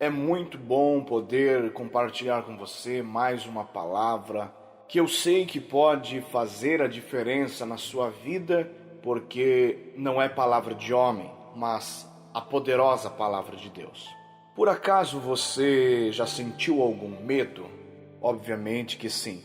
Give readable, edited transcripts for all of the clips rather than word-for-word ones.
É muito bom poder compartilhar com você mais uma palavra que eu sei que pode fazer a diferença na sua vida, porque não é palavra de homem, mas a poderosa palavra de Deus. Por acaso você já sentiu algum medo? Obviamente que sim.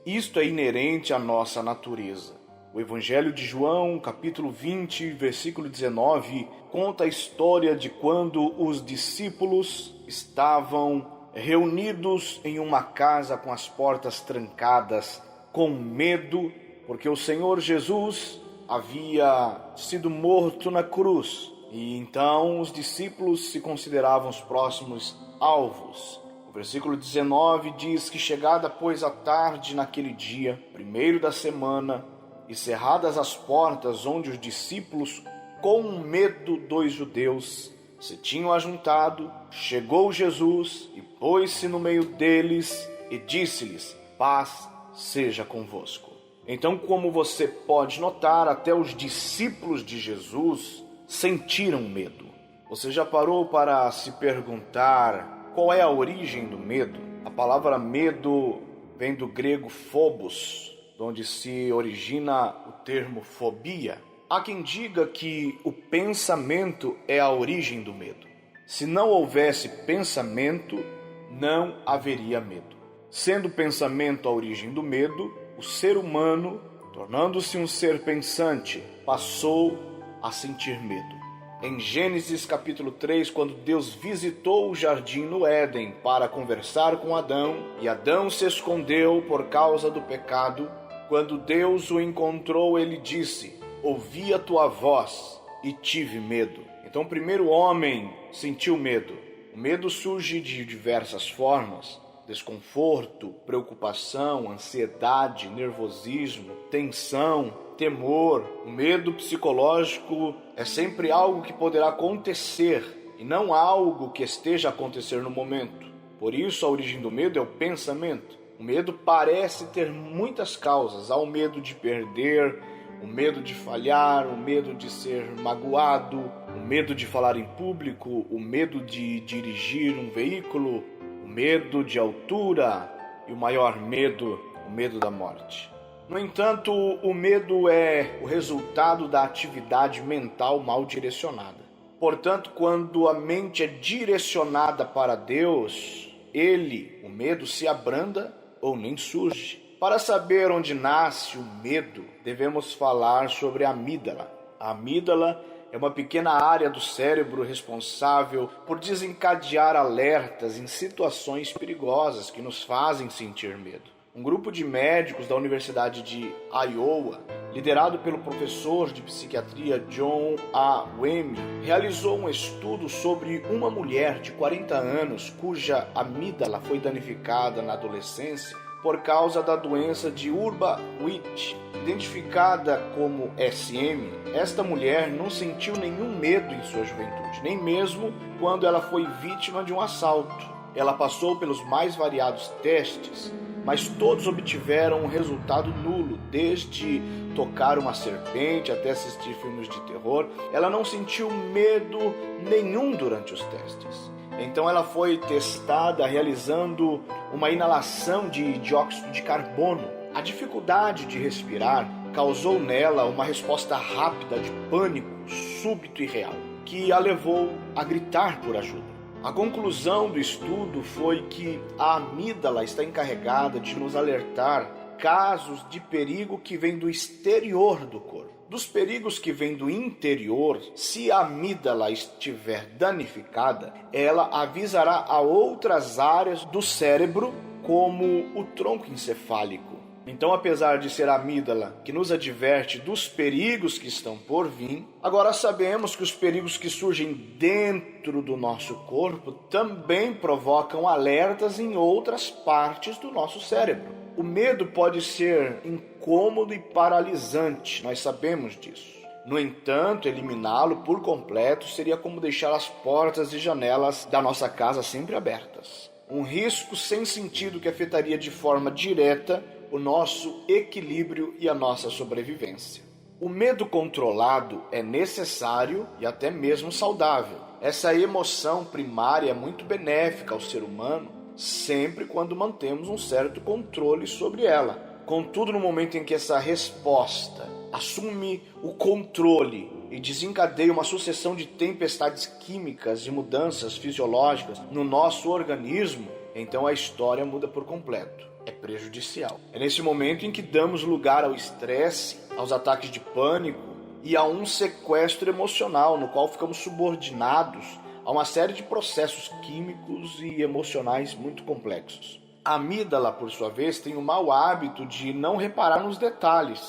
Isto é inerente à nossa natureza. O Evangelho de João, capítulo 20, versículo 19, conta a história de quando os discípulos estavam reunidos em uma casa com as portas trancadas, com medo, porque o Senhor Jesus havia sido morto na cruz. E então os discípulos se consideravam os próximos alvos. O versículo 19 diz que chegada, pois, a tarde naquele dia, primeiro da semana, e cerradas as portas onde os discípulos, com medo dos judeus, se tinham ajuntado, chegou Jesus e pôs-se no meio deles e disse-lhes: paz seja convosco. Então, como você pode notar, até os discípulos de Jesus sentiram medo. Você já parou para se perguntar qual é a origem do medo? A palavra medo vem do grego phobos, onde se origina o termo fobia. Há quem diga que o pensamento é a origem do medo. Se não houvesse pensamento, não haveria medo. Sendo o pensamento a origem do medo, o ser humano, tornando-se um ser pensante, passou a sentir medo. Em Gênesis capítulo 3, quando Deus visitou o jardim no Éden para conversar com Adão, e Adão se escondeu por causa do pecado, quando Deus o encontrou, ele disse: ouvi a tua voz e tive medo. Então o primeiro homem sentiu medo. O medo surge de diversas formas: desconforto, preocupação, ansiedade, nervosismo, tensão, temor. O medo psicológico é sempre algo que poderá acontecer e não algo que esteja a acontecer no momento. Por isso a origem do medo é o pensamento. O medo parece ter muitas causas. Há o medo de perder, o medo de falhar, o medo de ser magoado, o medo de falar em público, o medo de dirigir um veículo, o medo de altura e o maior medo, o medo da morte. No entanto, o medo é o resultado da atividade mental mal direcionada. Portanto, quando a mente é direcionada para Deus, o medo se abranda ou nem surge. Para saber onde nasce o medo, devemos falar sobre a amígdala. A amígdala é uma pequena área do cérebro responsável por desencadear alertas em situações perigosas que nos fazem sentir medo. Um grupo de médicos da Universidade de Iowa, liderado pelo professor de psiquiatria John A. Wayne, realizou um estudo sobre uma mulher de 40 anos cuja amígdala foi danificada na adolescência por causa da doença de Urbach-Witt, identificada como SM. Esta mulher não sentiu nenhum medo em sua juventude, nem mesmo quando ela foi vítima de um assalto. Ela passou pelos mais variados testes, mas todos obtiveram um resultado nulo, desde tocar uma serpente até assistir filmes de terror. Ela não sentiu medo nenhum durante os testes. Então ela foi testada realizando uma inalação de dióxido de carbono. A dificuldade de respirar causou nela uma resposta rápida de pânico súbito e real, que a levou a gritar por ajuda. A conclusão do estudo foi que a amígdala está encarregada de nos alertar casos de perigo que vêm do exterior do corpo. Dos perigos que vêm do interior, se a amígdala estiver danificada, ela avisará a outras áreas do cérebro, como o tronco encefálico. Então, apesar de ser a amígdala que nos adverte dos perigos que estão por vir, agora sabemos que os perigos que surgem dentro do nosso corpo também provocam alertas em outras partes do nosso cérebro. O medo pode ser incômodo e paralisante, nós sabemos disso. No entanto, eliminá-lo por completo seria como deixar as portas e janelas da nossa casa sempre abertas. Um risco sem sentido que afetaria de forma direta o nosso equilíbrio e a nossa sobrevivência. O medo controlado é necessário e até mesmo saudável. Essa emoção primária é muito benéfica ao ser humano, sempre quando mantemos um certo controle sobre ela. Contudo, no momento em que essa resposta assume o controle e desencadeia uma sucessão de tempestades químicas e mudanças fisiológicas no nosso organismo, então a história muda por completo. É prejudicial. É nesse momento em que damos lugar ao estresse, aos ataques de pânico e a um sequestro emocional, no qual ficamos subordinados a uma série de processos químicos e emocionais muito complexos. A amígdala, por sua vez, tem o mau hábito de não reparar nos detalhes.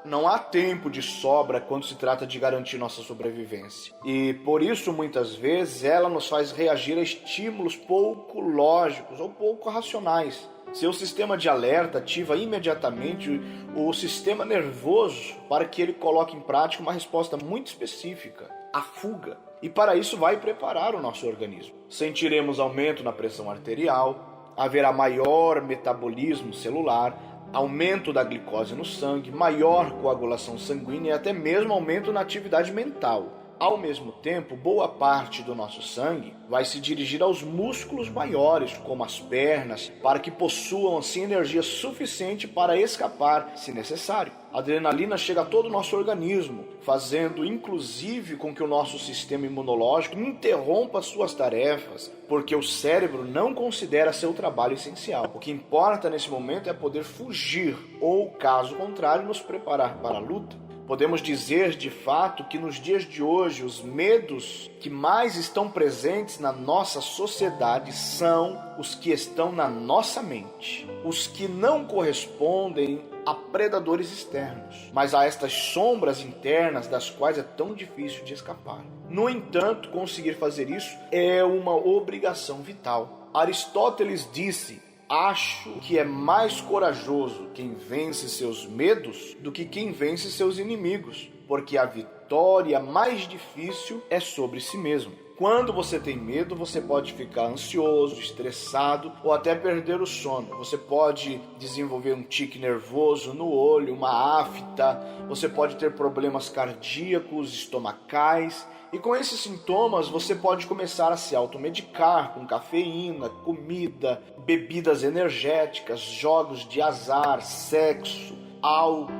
Não há tempo de sobra quando se trata de garantir nossa sobrevivência. E por isso, muitas vezes, ela nos faz reagir a estímulos pouco lógicos ou pouco racionais. Seu sistema de alerta ativa imediatamente o sistema nervoso para que ele coloque em prática uma resposta muito específica, a fuga. E para isso vai preparar o nosso organismo. Sentiremos aumento na pressão arterial, haverá maior metabolismo celular, aumento da glicose no sangue, maior coagulação sanguínea e até mesmo aumento na atividade mental. Ao mesmo tempo, boa parte do nosso sangue vai se dirigir aos músculos maiores, como as pernas, para que possuam assim energia suficiente para escapar, se necessário. A adrenalina chega a todo o nosso organismo, fazendo inclusive com que o nosso sistema imunológico interrompa suas tarefas, porque o cérebro não considera seu trabalho essencial. O que importa nesse momento é poder fugir ou, caso contrário, nos preparar para a luta. Podemos dizer, de fato, que nos dias de hoje os medos que mais estão presentes na nossa sociedade são os que estão na nossa mente, os que não correspondem a predadores externos, mas a estas sombras internas das quais é tão difícil de escapar. No entanto, conseguir fazer isso é uma obrigação vital. Aristóteles disse: acho que é mais corajoso quem vence seus medos do que quem vence seus inimigos, porque a vitória mais difícil é sobre si mesmo. Quando você tem medo, você pode ficar ansioso, estressado ou até perder o sono. Você pode desenvolver um tique nervoso no olho, uma afta, você pode ter problemas cardíacos, estomacais. E com esses sintomas, você pode começar a se automedicar com cafeína, comida, bebidas energéticas, jogos de azar, sexo, álcool,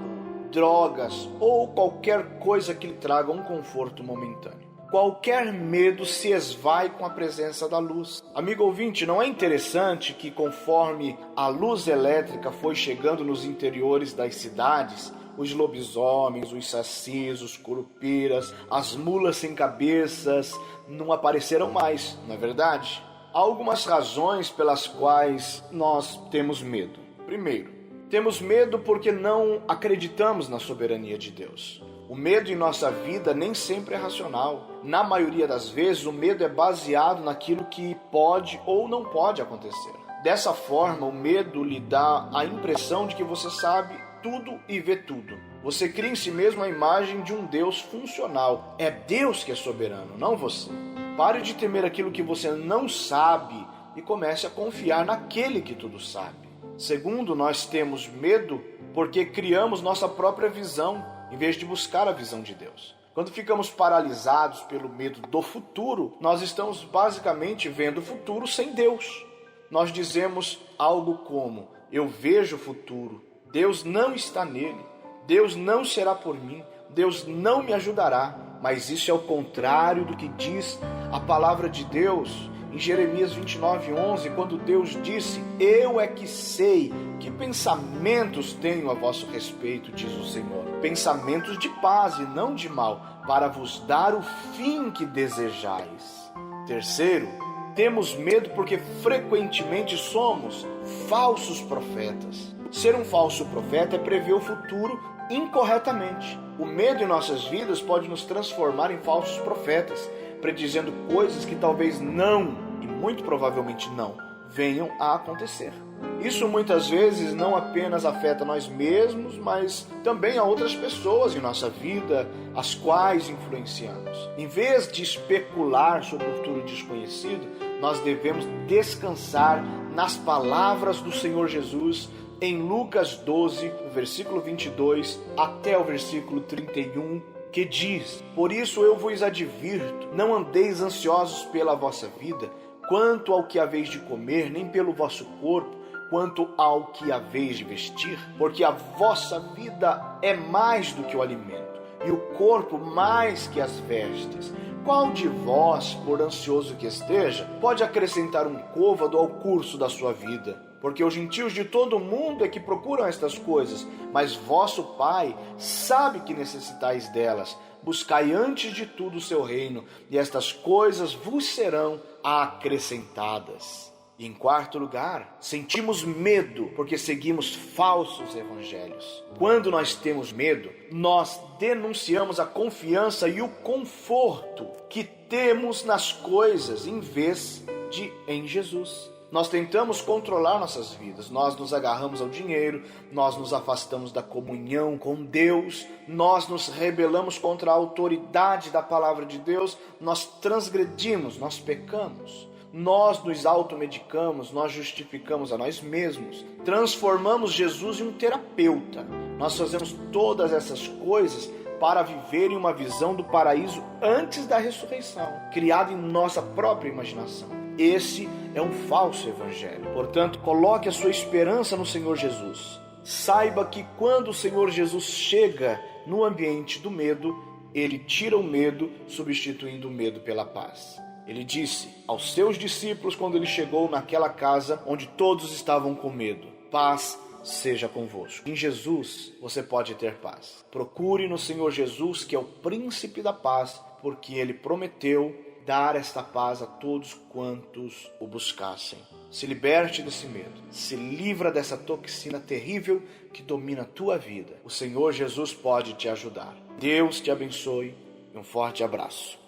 drogas ou qualquer coisa que lhe traga um conforto momentâneo. Qualquer medo se esvai com a presença da luz. Amigo ouvinte, não é interessante que conforme a luz elétrica foi chegando nos interiores das cidades, os lobisomens, os sacis, os curupiras, as mulas sem cabeças não apareceram mais, não é verdade? Há algumas razões pelas quais nós temos medo. Primeiro, temos medo porque não acreditamos na soberania de Deus. O medo em nossa vida nem sempre é racional. Na maioria das vezes, o medo é baseado naquilo que pode ou não pode acontecer. Dessa forma, o medo lhe dá a impressão de que você sabe tudo e vê tudo. Você cria em si mesmo a imagem de um Deus funcional. É Deus que é soberano, não você. Pare de temer aquilo que você não sabe e comece a confiar naquele que tudo sabe. Segundo, nós temos medo porque criamos nossa própria visão, em vez de buscar a visão de Deus. Quando ficamos paralisados pelo medo do futuro, nós estamos basicamente vendo o futuro sem Deus. Nós dizemos algo como: eu vejo o futuro, Deus não está nele, Deus não será por mim, Deus não me ajudará. Mas isso é o contrário do que diz a palavra de Deus em Jeremias 29:11, quando Deus disse: eu é que sei que pensamentos tenho a vosso respeito, diz o Senhor, pensamentos de paz e não de mal, para vos dar o fim que desejais. Terceiro, temos medo porque frequentemente somos falsos profetas. Ser um falso profeta é prever o futuro incorretamente. O medo em nossas vidas pode nos transformar em falsos profetas, predizendo coisas que talvez não, e muito provavelmente não, venham a acontecer. Isso muitas vezes não apenas afeta nós mesmos, mas também a outras pessoas em nossa vida, as quais influenciamos. Em vez de especular sobre o futuro desconhecido, nós devemos descansar nas palavras do Senhor Jesus em Lucas 12, versículo 22 até o versículo 31, que diz: por isso eu vos advirto, não andeis ansiosos pela vossa vida, quanto ao que haveis de comer, nem pelo vosso corpo, quanto ao que haveis de vestir, porque a vossa vida é mais do que o alimento, e o corpo mais que as vestes. Qual de vós, por ansioso que esteja, pode acrescentar um côvado ao curso da sua vida? Porque os gentios de todo o mundo é que procuram estas coisas, mas vosso Pai sabe que necessitais delas. Buscai antes de tudo o seu reino, e estas coisas vos serão acrescentadas. E em quarto lugar, sentimos medo porque seguimos falsos evangelhos. Quando nós temos medo, nós denunciamos a confiança e o conforto que temos nas coisas em vez de em Jesus. Nós tentamos controlar nossas vidas, nós nos agarramos ao dinheiro, nós nos afastamos da comunhão com Deus, nós nos rebelamos contra a autoridade da palavra de Deus, nós transgredimos, nós pecamos. Nós nos automedicamos, nós justificamos a nós mesmos, transformamos Jesus em um terapeuta. Nós fazemos todas essas coisas para viver em uma visão do paraíso antes da ressurreição, criada em nossa própria imaginação. Esse é um falso evangelho. Portanto, coloque a sua esperança no Senhor Jesus. Saiba que quando o Senhor Jesus chega no ambiente do medo, Ele tira o medo, substituindo o medo pela paz. Ele disse aos seus discípulos quando ele chegou naquela casa onde todos estavam com medo: paz seja convosco. Em Jesus você pode ter paz. Procure no Senhor Jesus, que é o príncipe da paz, porque ele prometeu dar esta paz a todos quantos o buscassem. Se liberte desse medo, se livra dessa toxina terrível que domina a tua vida. O Senhor Jesus pode te ajudar. Deus te abençoe e um forte abraço.